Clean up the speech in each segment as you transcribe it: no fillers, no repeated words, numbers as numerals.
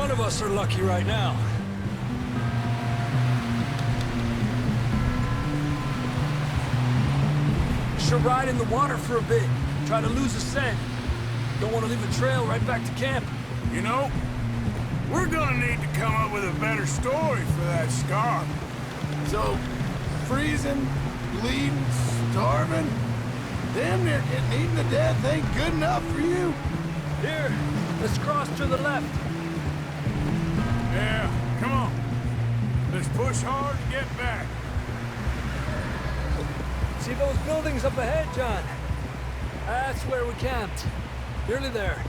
None of us are lucky right now. Should ride in the water for a bit. Try to lose a scent. Don't want to leave a trail right back to camp. You know, we're gonna need to come up with a better story for that scar. So, freezing, bleeding, starving, damn near getting eaten to death ain't good enough for you? Here, let's cross to the left. Yeah, come on. Let's push hard and get back. See those buildings up ahead, John? That's where we camped. Nearly there.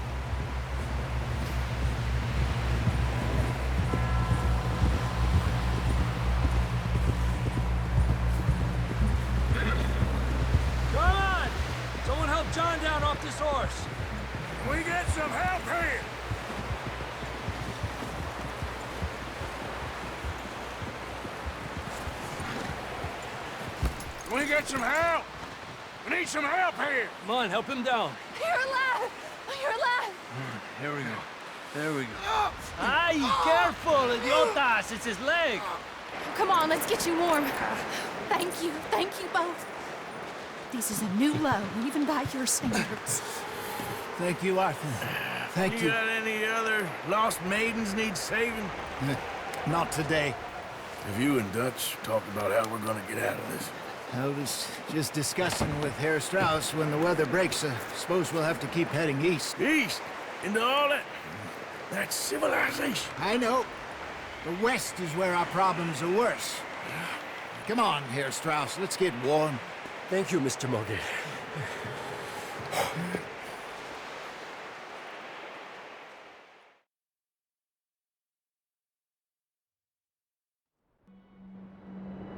Come on! Someone help John down off this horse. Can we get some help here? Can we get some help? We need some help here. Come on, help him down. You're alive! You're alive! Here we go. There we go. Ay, careful, idiotas! It's his leg. Come on, let's get you warm. Thank you both. This is a new low, even by your standards. Thank you, Arthur. Thank you. You got any other lost maidens need saving? Not today. Have you and Dutch talked about how we're gonna get out of this? I was just discussing with Herr Strauss when the weather breaks. I suppose we'll have to keep heading east. East? Into all that... That's civilization. I know. The west is where our problems are worse. Come on, Herr Strauss, let's get warm. Thank you, Mr. Morgan.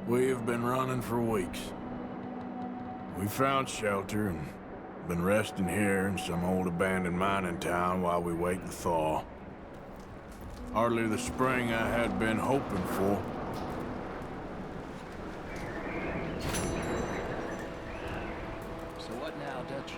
We have been running for weeks. We found shelter and been resting here in some old abandoned mining town while we wait the thaw. Hardly the spring I had been hoping for. So what now, Dutch?